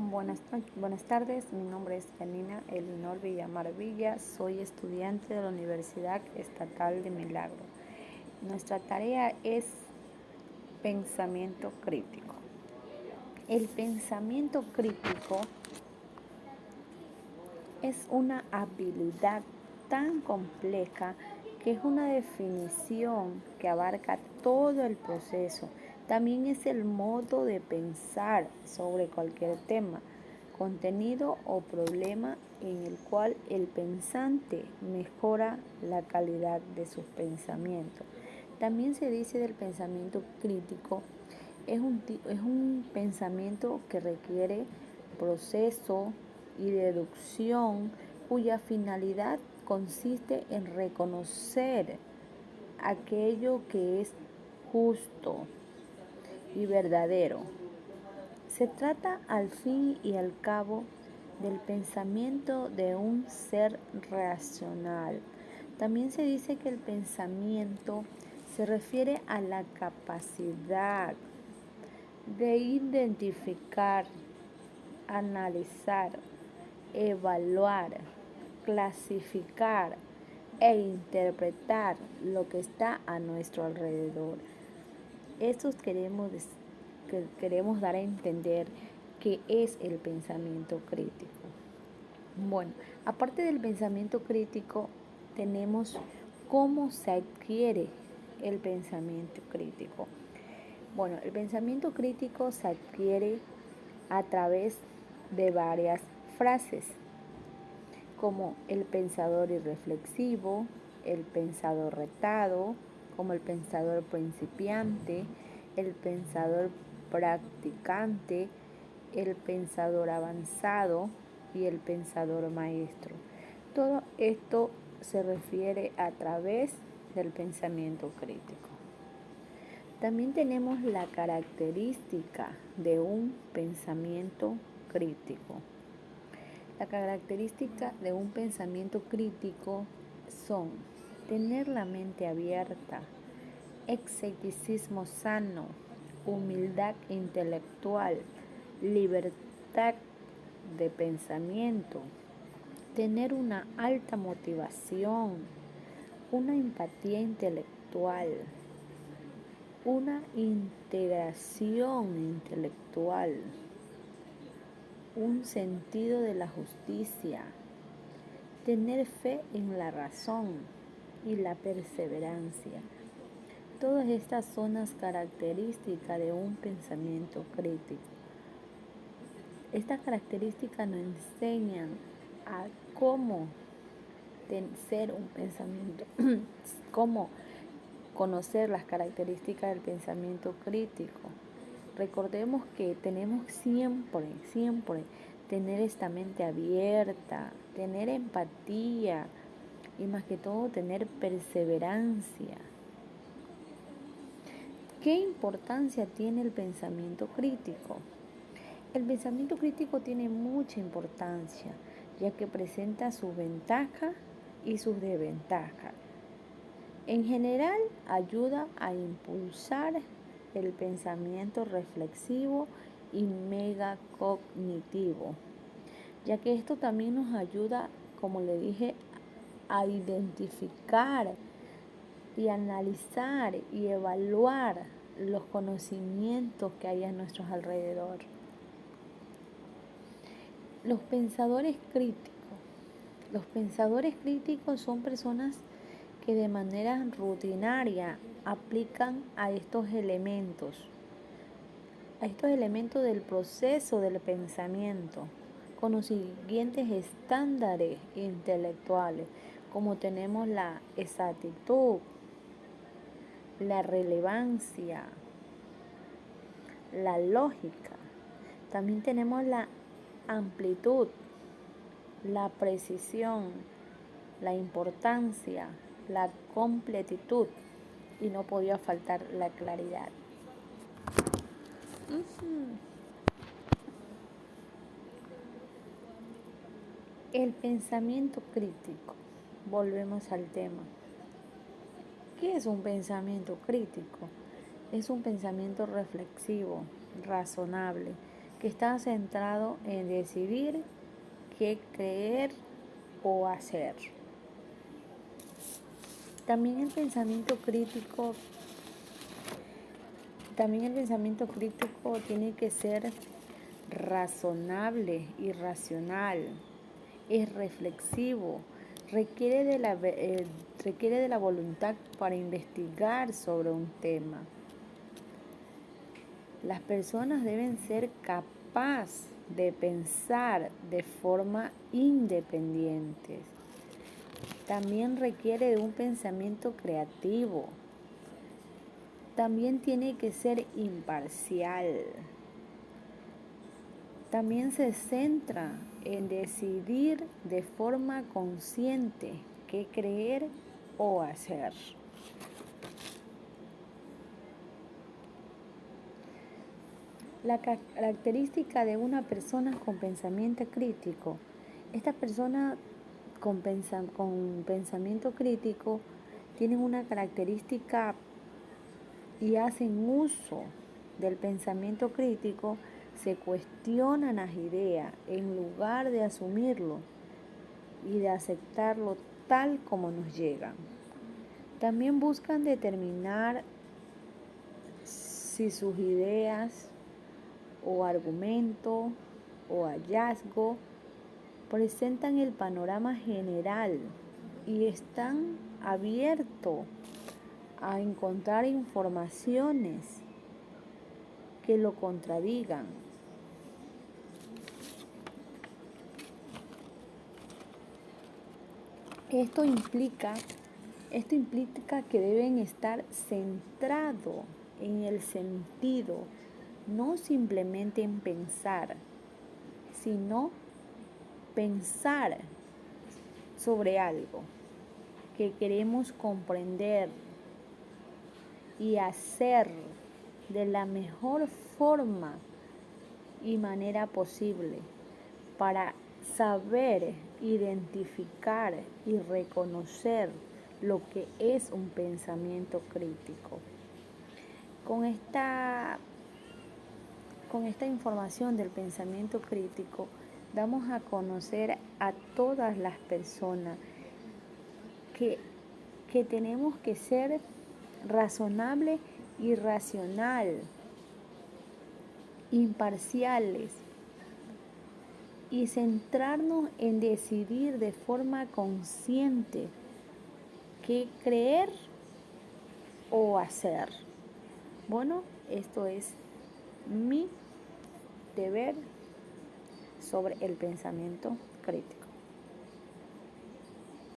Buenas tardes, mi nombre es Janina Elinor Villamar Villa, soy estudiante de la Universidad Estatal de Milagro. Nuestra tarea es pensamiento crítico. El pensamiento crítico es una habilidad tan compleja que es una definición que abarca todo el proceso. También es el modo de pensar sobre cualquier tema, contenido o problema en el cual el pensante mejora la calidad de sus pensamientos. También se dice del pensamiento crítico, es un pensamiento que requiere proceso y deducción cuya finalidad consiste en reconocer aquello que es justo y verdadero. Se trata al fin y al cabo del pensamiento de un ser racional. También se dice que el pensamiento se refiere a la capacidad de identificar, analizar, evaluar, clasificar e interpretar lo que está a nuestro alrededor. Estos queremos dar a entender qué es el pensamiento crítico. Bueno, aparte del pensamiento crítico, tenemos cómo se adquiere el pensamiento crítico. Bueno, el pensamiento crítico se adquiere a través de varias frases, como el pensador irreflexivo, el pensador retado, como el pensador principiante, el pensador practicante, el pensador avanzado y el pensador maestro. Todo esto se refiere a través del pensamiento crítico. También tenemos la característica de un pensamiento crítico. La característica de un pensamiento crítico son tener la mente abierta, escepticismo sano, humildad intelectual, libertad de pensamiento, tener una alta motivación, una empatía intelectual, una integración intelectual, un sentido de la justicia, tener fe en la razón y la perseverancia. Todas estas son las características de un pensamiento crítico. Estas características nos enseñan a cómo ser un pensamiento, cómo conocer las características del pensamiento crítico. Recordemos que tenemos siempre tener esta mente abierta, tener empatía y más que todo tener perseverancia. ¿Qué importancia tiene el pensamiento crítico? El pensamiento crítico tiene mucha importancia, ya que presenta sus ventajas y sus desventajas. En general, ayuda a impulsar el pensamiento reflexivo y megacognitivo, ya que esto también nos ayuda, como le dije, a identificar y analizar y evaluar los conocimientos que hay a nuestro alrededor. Los pensadores críticos. Los pensadores críticos son personas que de manera rutinaria aplican a estos elementos del proceso del pensamiento, con los siguientes estándares intelectuales, como tenemos la exactitud, la relevancia, la lógica. También tenemos la amplitud, la precisión, la importancia, la completitud y no podía faltar la claridad. El pensamiento crítico. Volvemos al tema. ¿Qué es un pensamiento crítico? Es un pensamiento reflexivo, razonable, que está centrado en decidir qué creer o hacer. También el pensamiento crítico tiene que ser razonable y racional, es reflexivo, requiere de la voluntad para investigar sobre un tema. Las personas deben ser capaces de pensar de forma independiente. También requiere de un pensamiento creativo. También tiene que ser imparcial. También se centra en decidir de forma consciente qué creer o hacer. La característica de una persona con pensamiento crítico. Esta persona con pensamiento crítico tienen una característica y hacen uso del pensamiento crítico, se cuestionan las ideas en lugar de asumirlo y de aceptarlo tal como nos llegan. También buscan determinar si sus ideas o argumento o hallazgo presentan el panorama general y están abiertos a encontrar informaciones que lo contradigan. Esto implica que deben estar centrados en el sentido, no simplemente en pensar, sino pensar sobre algo que queremos comprender y hacer de la mejor forma y manera posible para saber identificar y reconocer lo que es un pensamiento crítico. Con esta información del pensamiento crítico, damos a conocer a todas las personas que tenemos que ser razonables y racional, imparciales y centrarnos en decidir de forma consciente qué creer o hacer. Bueno, esto es mi deber sobre el pensamiento crítico.